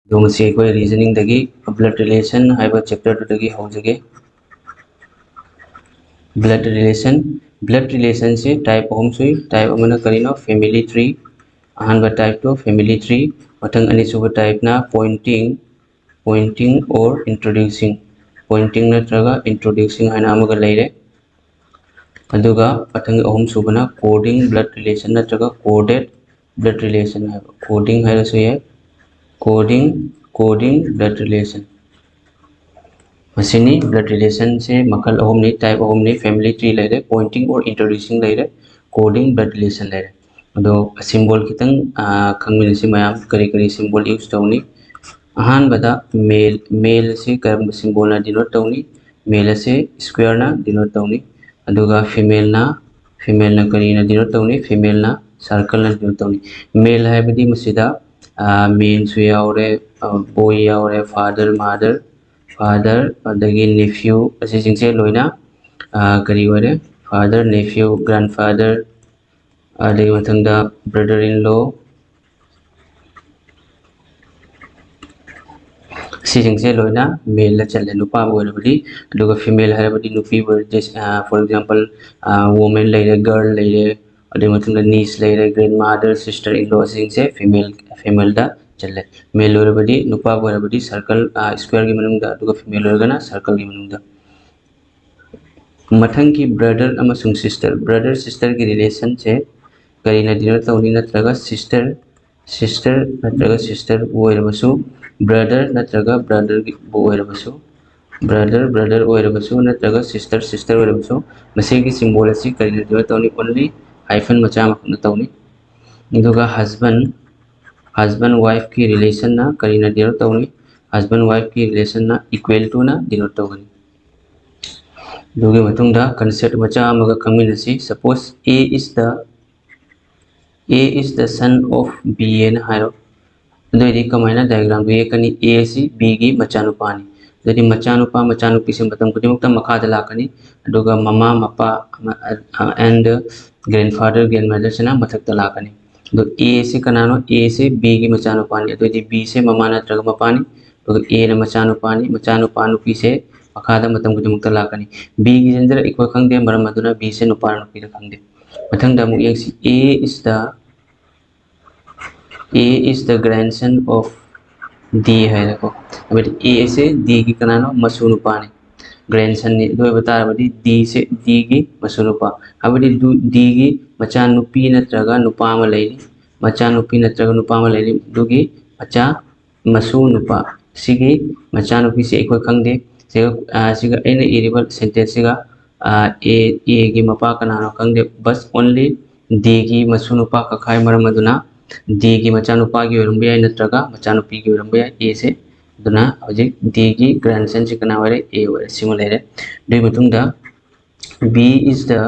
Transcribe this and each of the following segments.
दोंगसी कोई रीजनिंग दगी blood relation हाइबर चैप्टर दगी होजगे ब्लड रिलेशन से टाइप अहम सुई टाइप अमना करीनो फैमिली ट्री अहानबा टाइप तो फैमिली ट्री मथंग अनिसुबा टाइप ना पॉइंटिंग और इंट्रोड्यूसिंग पॉइंटिंग नत्रगा इंट्रोड्यूसिंग है अमगा लेरे अदुगा मथंग अहम सुबना कोडिंग ब्लड रिलेशन नत्रगा कोडेड ब्लड रिलेशन है कोडिंग है रसो ये कोडिंग ब्लड रिलेशन मसीनी ब्लड रिलेशन से मखल अहमनी टाइप अहमनी फैमिली ट्री लेरे पॉइंटिंग और इंट्रोड्यूसिंग लेरे कोडिंग ब्लड रिलेशन लेरे अदो सिंबल खितंग खंगमिनसी मयाम करी करी सिंबल यूज तौनी अहानबदा मेल से करम सिंबल ना डिनोट तौनी मेल से स्क्वायर ना डिनोट तौनी अदुगा फीमेल ना करी ना डिनोट तौनी फीमेल ना सर्कल ना डिनोट तौनी मेल है बदी मसीदा मेन सु यावरे बॉय यावरे फादर अदगी नेफ्यू असे जिंगसे लोइना करी वरे फादर नेफ्यू ग्रैंडफादर अदगी मथंगदा ब्रदर इन लॉ सिजिंगसे लोइना मेल चले नुपा बोलबडी अदुगा फीमेल हरबडी नुपी वर फॉर एग्जांपल वुमेन लेरे गर्ल लेरे अदगी मथंगदा नीस लेरे ग्रैंडमदर सिस्टर इन लॉ सिजिंगसे फीमेल दा चले मेल होरबडी नुपा होरबडी सर्कल स्क्वायर की मनुंगदा अदुगा फीमेल होरगना सर्कल की मनुंगदा मथंग की ब्रदर सिस्टर की रिलेशन से करीना डिनोट तौनी नत्रगा सिस्टर नत्रगा सिस्टर ओइरबसु ब्रदर नत्रगा ब्रदर ओइरबसु ब्रदर ओइरबसु नत्रगा सिस्टर ओइरबसु मसे की सिंबल असि करीना डिनोट तौनी ओनली हाइफन मचा मखना तौनी अदुगा हस्बैंड वाइफ की रिलेशन ना करीना डिनोट तौनी हस्बैंड वाइफ की रिलेशन ना इक्वल टू ना डिनोट तौगनी दुगे मतुंगदा कंसेप्ट मचा अमगा खंगमिनसी suppose A is the son of B एन हाइरो अदोइदी कमाइना डायग्राम दो ये कनी ए सी बी की मचानुपानी अदोइदी मचानुपी से मतम कुदिमुक्ता मखादा लाकनी अदुगा mama Mopa and grandfather grandmother सेना मथक्ता लाकनी दो ए से कनानो ए से बी की मचानुपानी अदोइदी बी से ममा नत्रगा मपानी तो ए न मचानुपानुपी से मखादा मतम कुदिमुक्ता लाकनी बी की जेंडर इक्वल खंगदे मरम अदुना बी से नुपा नुपी खंगदे मथंगदा मु यंगसी A is the grandson of D है देखो अब A से D की कनानो मसूनुपा ने ग्रैंडसन ने दो बता बड़ी D से D की मसूनुपा अब D की मचा नुपी नत्रगा नुपा मलैली मचा नुपी नत्रगा नुपा मलैली दुगी मचा मसूनुपा सिगी मचा नुपी से एक खंगदे सिगा एने इरिबल सेंटेंस सिगा A की मपा कनानो खंगदे बस ओनली D की मसूनुपा का खाई मरम अदुना D की मचानुपा की ओरंबे है नत्रगा मचानुपी की ओरंबे है A से दुना हजिक D की ग्रैंडसन से कना वरे A वरे सिमुलेरे दुई मतुंगदा B is the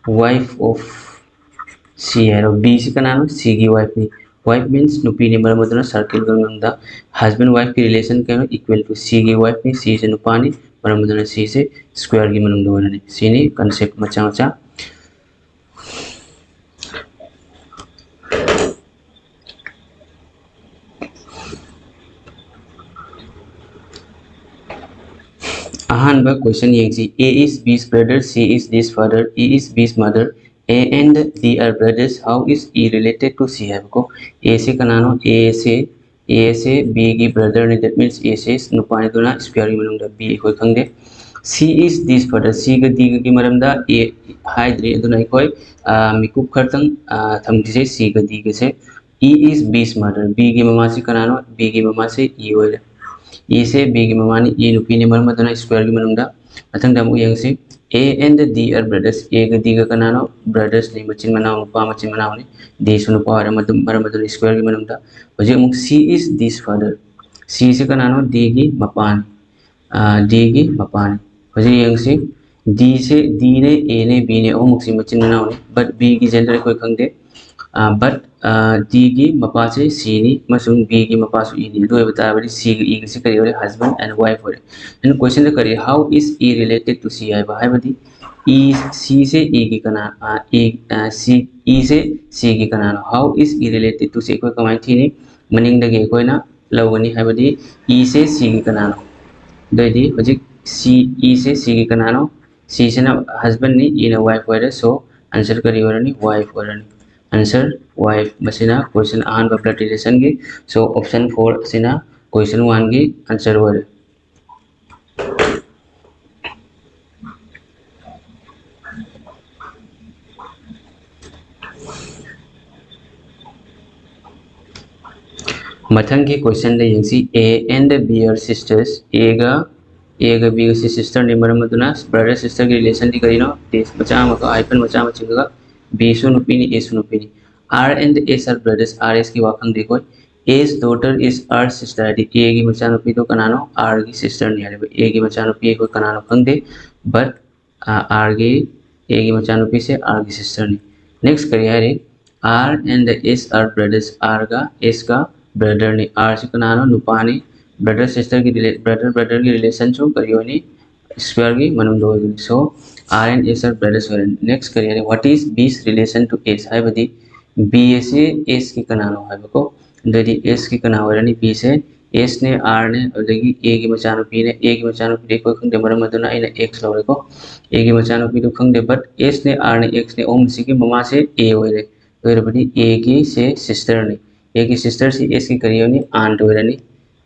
wife of C है रो B से कना नो C की वाइफ मीन्स नुपी ने मरम अदुना सर्कल गंगदा हस्बैंड वाइफ की रिलेशन कहनो इक्वल टू C की वाइफ ने C से नुपा ने मरम अदुना C से स्क्वायर की मनुंगदा वरने C ने कांसेप्ट मचा अहानबा question यंगसी A is B's brother, C is D's father, E is B's mother, A and D are brothers. How is E related to C है को A से कनानो A से B की brother ने that means A से नुपाने दोना square की मनुंगदा B कोई खंगदे C is D's father C का D की मरमदा A हाइड्रे दोना कोई मिकुप खरतंग थमदिसे C का D के से E is B's mother B की ममा से कनानो B की ममा से E होइले E से B की ममानी E नुपी ने मरम अदुना स्क्वायर की मनुंगदा मथंगदा मु यंगसी A and D are brothers A का D का कनानो brothers ने मचिन मनाव नुपा मचिन मनाव ने D से नुपा मरम अदुना स्क्वायर की मनुंगदा वजे मु C is D's father C से कनानो D की मपान वजे यंगसी D से D ने A ने B ने ओ मुक्सी मचिन मनाव ने बट B की जेंडर कोई खंगदे बट D की मपा से C नी मसुंग B की मपा से E नी दो बता बड़ी C की E से करिए हस्बैंड एंड वाइफ हो रहे इन क्वेश्चन करिए how is E related to C है भाई बदी E C से E की कना E से C की कना how is E related to C कोई कमाई थी नहीं मनिंग दगे कोई ना लौगनी हाइबदी ई से सी की कनानो दोइदी हजिक सी ई से सी की कनानो सी से ना हस्बैंड नि ई ना वाइफ होरे सो आंसर करी होरनी वाइफ होरनी आंसर वाइफ मसिना क्वेश्चन आन ब्लड रिलेशन की सो ऑप्शन 4 सिना क्वेश्चन 1 की आंसर होरे मथंग की क्वेश्चन दे यंगसी A and B are sisters A गा बी से सिस्टर ने मरम मदुना ब्रदर सिस्टर की रिलेशन दी करिनो टेस्ट मचा मका आइफन मचा मचिंगा बी सु नुपीनी ए सु नुपीनी R and S are brothers R S की वाखंग देखो S daughter is R sister दी ए की मचा नुपी तो कनानो आर की सिस्टर नहीं आले ए की मचा नुपी को कनानो खंग दे बट आर की ए की मचा नुपी से आर की सिस्टर नहीं नेक्स्ट करिया रे R and S are brothers R का एस का ब्रदर ने आर से कनानो नुपानी ब्रदर सिस्टर की ब्रदर की रिलेशन छो करियोनी स्क्वायर की मनम दो so R and S are brothers होरे नेक्स्ट करियो what is B's relation to S है बदी बी से एस की कनानो है बको ददी एस की कना होरनी बी से एस ने आर ने अदगी ए की मचानो पी ने ए की मचानो पी को खंदे मरम मदुना आइना एक्स लौरे को ए की मचानो पी तो खंदे बट एस ने आर ने एक्स ने ओम सी की ममा से ए होरे तो बदी ए की से सिस्टर ने ए की सिस्टर से एस की करियोनी आंट होरनी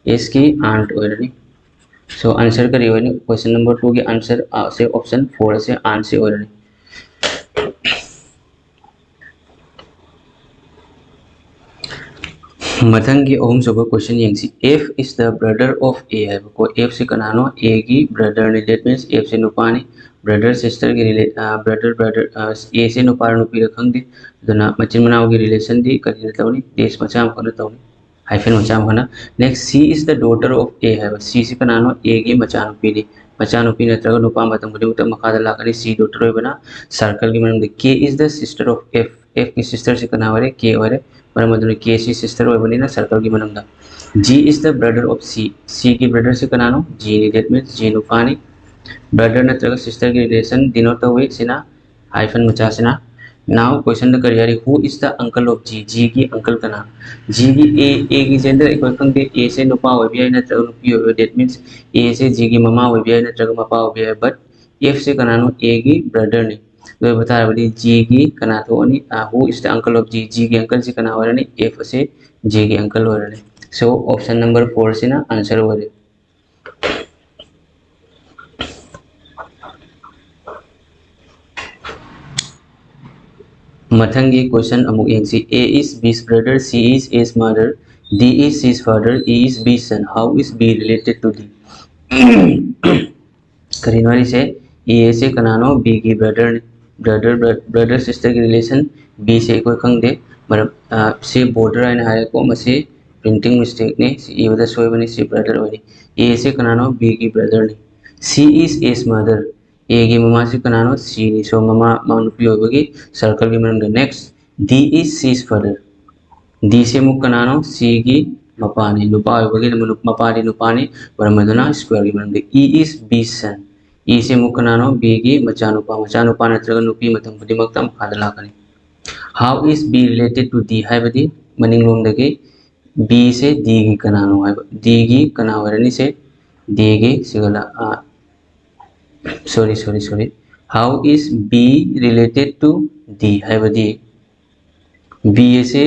एस की आंट होरनी सो आंसर करियोनी क्वेश्चन नंबर 2 के आंसर से ऑप्शन 4 से आंट से होरनी मथंग की ओम सुबह क्वेश्चन यंगसी F is the brother of A है को एफ से कनानो ए की ब्रदर ने दैट मींस एफ से नुपानी ब्रदर सिस्टर की ब्रदर ए से नुपार नुपी रखंग दे दना मचिन मनाव की रिलेशन दी करी तवनी देश मचा मखन तवनी हाइफन मचा मखना next C is the daughter of A है सी से कनानो ए की मचा नुपी दी मचा नुपी नत्रग नुपा मतम गुदि मुतम मखादा लाकनी सी डॉटर होय बना सर्कल की मनम दे के is the sister of F F की सिस्टर से कना वरे के वरे मरम मदुन के सी सिस्टर होय बनी ना सर्कल की मनम दा G is the brother of C C की ब्रदर से कनानो जी नी दैट मींस जी नुपानी ब्रदर नत्रग सिस्टर की रिलेशन डिनोट हुए सिना हाइफन मचा सिना नाउ क्वेश्चन द करियारी who is the uncle of G G की अंकल का नाम जी की ए की जेंडर एक खंग दे ए से नुपा हो बिया नत्रग नुपी हो दैट मींस ए से जी की ममा हो बिया नत्रग मपा हो बिया बट एफ से कनानो ए की ब्रदर ने तो बता रहा बड़ी जी की कना तो नहीं who is the uncle of G G की अंकल से कना हो रहा नहीं एफ से जी की अंकल हो रहा नहीं सो ऑप्शन नंबर 4 से ना आंसर हो रहा मथंगी क्वेश्चन अमुक यंगसी A is B's brother C is S mother D is C's father E is B son how is B related to D करीनवारी से ए से कनानो बी की ब्रदर सिस्टर की रिलेशन बी से कोई खंग दे मतलब से बॉर्डर आने हारे को मसे प्रिंटिंग मिस्टेक ने ये वजह सोए बनी सी ब्रदर बनी ए से कनानो बी की ब्रदर ने सी इज एस मदर ए की ममा से कनानो सी नी सो ममा मानुपी होगी सर्कल की मनम next D is C's father D से मुख कनानो सी की मपानी नुपा होगी मपानी नुपानी मदना स्क्वायर की मनम ई इज बी सन ई से मुख कनानो बी की मचानुपा नत्रग नुपी मतम बुद्धिमक्ता मखादा लाकनी how is B related to D है बदी मनिंग लोम दगे बी से डी की कनानो है डी की कनावरनी से डी की सिगला sorry how is b related to d है बदी b से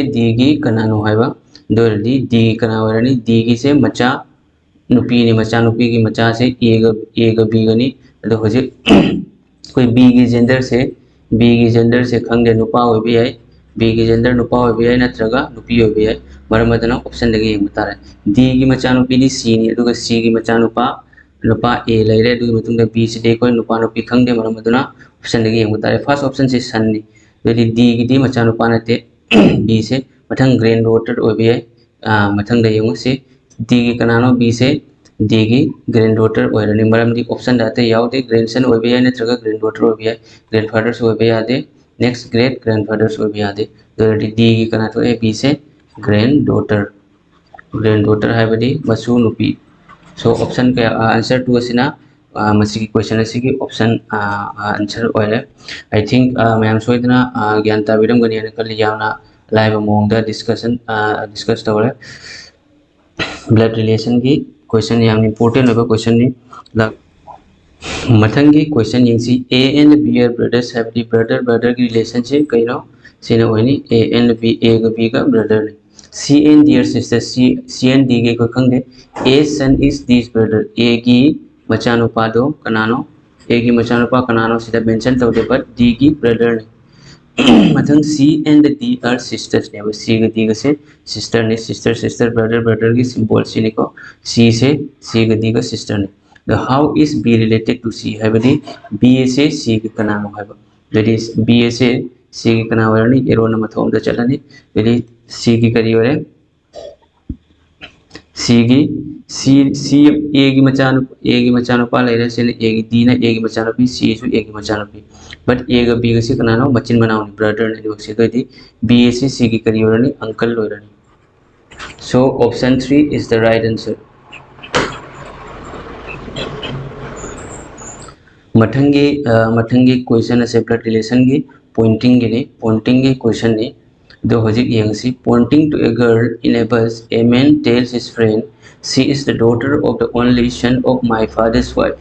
d की कनानो है बा दो दी d की कनावरनी d की से मचा नुपी ने मचा नुपी की मचा से ए ग बी गनी तो हो जे कोई b की जेंडर से खंगे नुपा हो भी है बी की जेंडर नुपा हो भी है नत्रगा नुपी हो भी है मरमदना ऑप्शन लगे ये बता रहे डी की मचा नुपी दी सी ने तो सी की मचा नुपा ए ले रे दु मतुंग द बी से दे कोई नुपा नुपी खंगे मरमदना ऑप्शन लगे ये बता रहे फर्स्ट ऑप्शन से सन ने तो डी की दी मचा नुपा नते बी से मथंग ग्रैंड डॉटर हो भी है मथंग द यंग से डी की कनानो बी से डी की ग्रैंड डॉटर हो रही मरम दी ऑप्शन दाते यावते ग्रैंडसन हो भी है नत्रगा ग्रैंड डॉटर हो भी है ग्रैंडफादर्स हो भी आदे नेक्स्ट ग्रेट ग्रैंडफादर्स हो भी आदे तो डी की कना तो ए बी से ग्रैंड डॉटर है बदी मसू नुपी सो ऑप्शन के आंसर 2 असिना मसी की क्वेश्चन असी की ऑप्शन आंसर ओइले आई थिंक मैम सोइदना ज्ञान ताबिरम गनि कल यावना लाइव मोंग डिस्कस तौर ब्लड रिलेशन की क्वेश्चन याम इंपोर्टेंट होगा क्वेश्चन नि मथंगी क्वेश्चन यंसी A and B are brothers have दी ब्रदर की रिलेशन से कइनो सिना होनी ए एंड बी ए का बी का ब्रदर ने C and dear sister C and D के को खंगे A son is this brother A की मचानुपा दो कनानो ए की मचानुपा कनानो सिदा मेंशन तौदे बट डी की ब्रदर ने मथंग C and D are sisters ने सी का डी का से सिस्टर ने सिस्टर ब्रदर की सिंबल सी ने को सी से सी का डी का सिस्टर ने the how is b related to c हाइबदी b से c के कनानो हाइबा that is b से c के कना वरनी एरो न मथोम द चलनी यदि c की करी वरे c a की मचानो पा ले से a की d ना a की मचानो p c सु a की मचानो p बट a का b का से कनानो मचिन बनाओ ब्रदर ने से तो यदि b से c की करी वरनी अंकल लोरनी so option 3 is the right answer मठंगे क्वेश्चन से ब्लड रिलेशन की पॉइंटिंग के क्वेश्चन ने दो हजिक यंगसी pointing to a girl in a bus a man tells his friend she is the daughter of the only son of my father's wife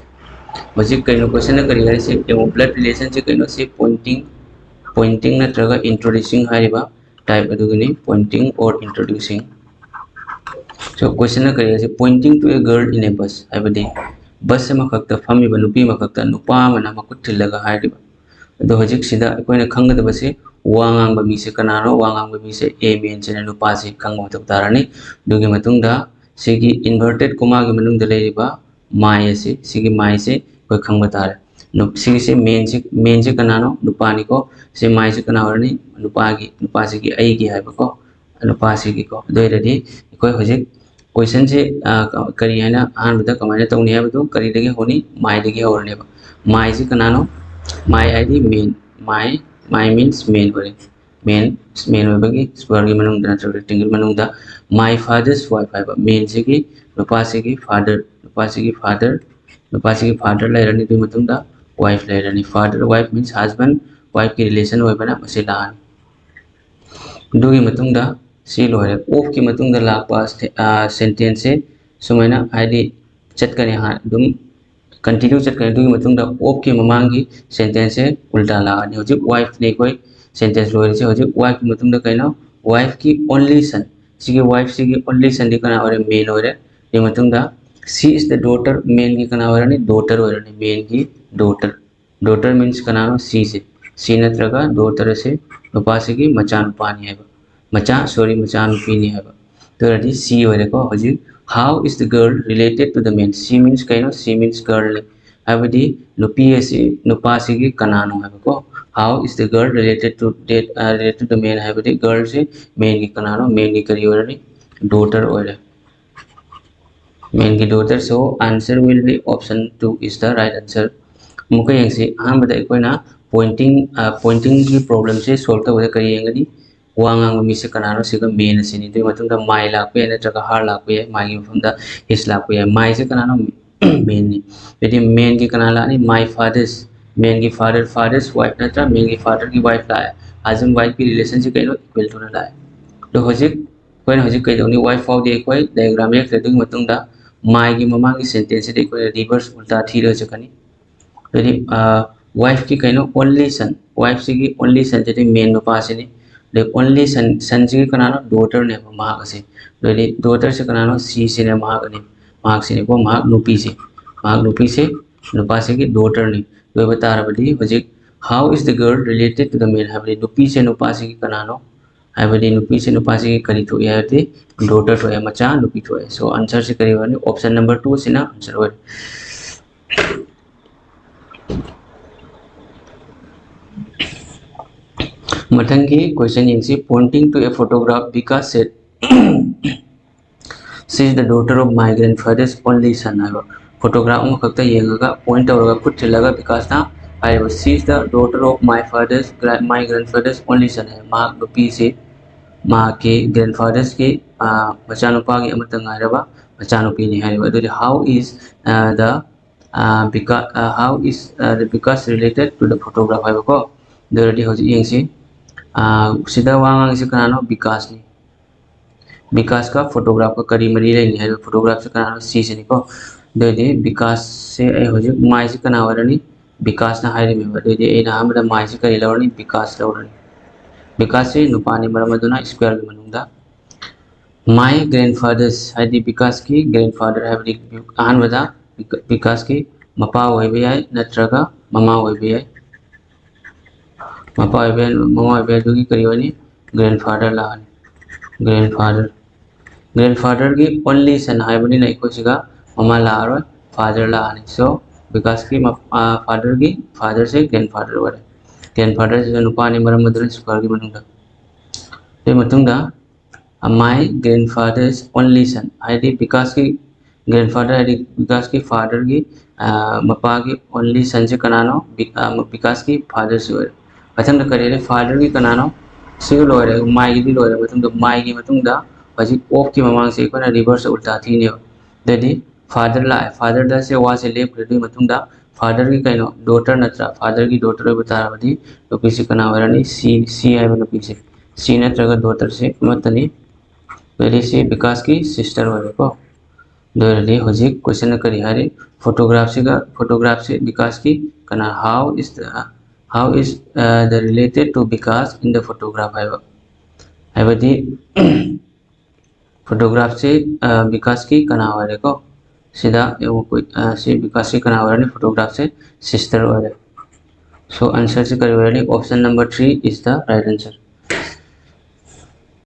हजिक कइनो क्वेश्चन करी है से एमो ब्लड रिलेशन से कइनो से पॉइंटिंग नत्रगा इंट्रोड्यूसिंग हारिबा टाइप अदुगनी पॉइंटिंग और इंट्रोड्यूसिंग सो क्वेश्चन करी है से pointing to a girl in a bus हाइबदे बस से मखक्ता फमीब नुपी मखक्ता नुपा मना मकुट थिल्लगा हाइरिबा अदो हजिक सिदा अकोइना खंगदबा से वांगांग बमी से कनानो वांगांग बमी से ए मेन से नुपा से खंगो तब तारानी दुगे मतुंगदा सेगी इन्वर्टेड कोमा के मनुंग दलेरिबा माय से सिगी माय से कोई खंगबा तारे नुप सिगी से मेन से कनानो नुपानी को से माय से कनावरनी नुपा से की आई की हाइबको नुपा से की को दोइरदी कोई हजिक क्वेश्चन से करी है ना अहमद कमाने तौनी है तो करी दगे होनी माय दगे होरने बा माय से कनानो माय आईडी मेन माय मीन्स मेन होरे मेन होबगी स्क्वायर की मनुंग दा रेक्टेंगल मनुंग दा माय फादर्स वाइफ है मेन से की नुपा से की फादर ले रनी तो मतुंग दा वाइफ ले runny father wife means husband wife की रिलेशन होय बना मसे लान दुगी मतुंग दा सी लोरे ऑफ की मतुंग दा लापा सेंटेंस से सुमैना आईडी चटकने हां दुम कंटिन्यू चटकने दुगी मतुंग दा ऑफ की ममांग की सेंटेंस से उल्टा लानी होजी वाइफ ने कोई सेंटेंस लोरे से होजी वाइफ की मतुंग दा कहना वाइफ की ओनली सन सी की वाइफ सी की ओनली सन दिखना और मेन होरे ये मतुंग दा सी इज द डॉटर मेन की कना होरे डॉटर होरे मेन की डॉटर मींस कना सी नत्रगा डॉटर से नुपासे की मचान पानी है मचा नुपी नहीं है तो रेडी सी होरे को हजी how is the girl related to the man सी मींस कइनो सी मींस गर्ल ने हाबदी नुपी से नुपासे की कनानो है को how is the girl related to the man हाबदी गर्ल से मेन की कनानो मेन की करी होरे डॉटर होरे मेन की daughter so answer will be option 2 is the right answer मुके यंगसी हम बता कोइना पॉइंटिंग की प्रॉब्लम से सॉल्व तब करी यंगनी वांगांग मी से कनानो सिगा मेन सिनी दु मतुंदा माय लापे नत्रगा हार लापे माय की फुंदा हिस लापे माय से कनानो मेन नि यदि मेन की कनाला नि माय फादर्स मेन की फादर्स वाइफ नत्रा मेन की फादर की वाइफ लाए हस्बैंड वाइफ की रिलेशनशिप कइनो इक्वल टू ना लाए तो हजिक कोइन हजिक कइ दउनी वाइफ फाउ दे कोइ डायग्राम एक दु मतुंदा माय की ममांग की सेंटेंस दे कोइ रिवर्स उल्टा थीर जकनी यदि वाइफ की कइनो ओनली सन वाइफ से की ओनली सन जति मेन नुपा से नि the only son से कनानो डॉटर ने मार्क से डॉटर से कनानो सी से ने मार्क से ने को मार्क नुपी से नुपा से की डॉटर ने तो बता रहा बदी हजिक how is the girl related to the man हाबदी नुपी से नुपा से की कनानो हाबदी नुपी से नुपा से की करी तो याते डॉटर तो है मचा नुपी तो है सो आंसर से करी वाले ऑप्शन नंबर 2 से ना आंसर हो मथंगी क्वेश्चन यंगसी pointing to a photograph because said she is the daughter of my grandfather's only son है फोटोग्राफ में खक्ता येंगा पॉइंट और पुट चलगा बिकॉज ना I she is the daughter of my grandfather's only son है मां नुपी से मां के ग्रैंडफादर्स के मचानुपा के अमतंग आइरबा मचानुपी ने हाइबा दो how is the because related to the photograph है को दो रेडी हो यंगसी सिदा वांग से कनानो विकास ने विकास का फोटोग्राफ का करी मरी लेनी है फोटोग्राफ से कनानो सी से निको दे विकास से ए होजे माई से कना वरनी विकास ना हाइरे में दे ए ना हम माई से करी लवरनी विकास लवरनी विकास से नुपानी मरमदुना स्क्वायर के मनुंदा माई ग्रैंडफादर्स हाइदी विकास की ग्रैंडफादर है अहनबदा विकास की मपा होइबे याय नत्रगा ममा होइबे याय मपा होइबे ममा होइबे दुगी करिवनी ग्रैंडफादर लानी ग्रैंडफादर की ओनली सन हाइबनी ना इकोसिगा ममा लारो फादर लानी सो विकास की फादर की फादर से ग्रैंडफादर वरे ग्रैंडफादर से नुपानी मरमदुना स्क्वायर की मनुंदा ते मतुंगा माई ग्रैंडफादर्स ओनली सन हाइदी विकास की ग्रैंडफादर हाइदी विकास की फादर की मपा की ओनली सन से कनानो विकास की फादर से होरे मथंग करेरे फादर की कनानो से लोरे माई की लोरे मथंग माई की मथंग दा हजी ऑफ की ममांग से कोना रिवर्स उल्टा थी ने ददी फादर ला फादर दा से वा से लेप रेडी मथंग दा फादर की कइनो डॉटर नत्रा फादर की डॉटर बता बदी तो किसी कना वरनी सी है बनो पीछे सी नत्रगा डॉटर से मतनी पहले से विकास की सिस्टर वाले को दोरे होजिक क्वेश्चन करी हारे फोटोग्राफ से विकास की कना how is the related to Vikas in the photograph है बदी फोटोग्राफ से विकास की कना वाले को सीधा वो कोई से विकास की कना वाले फोटोग्राफ से सिस्टर वाले सो आंसर से करी वाले option number 3 is the right answer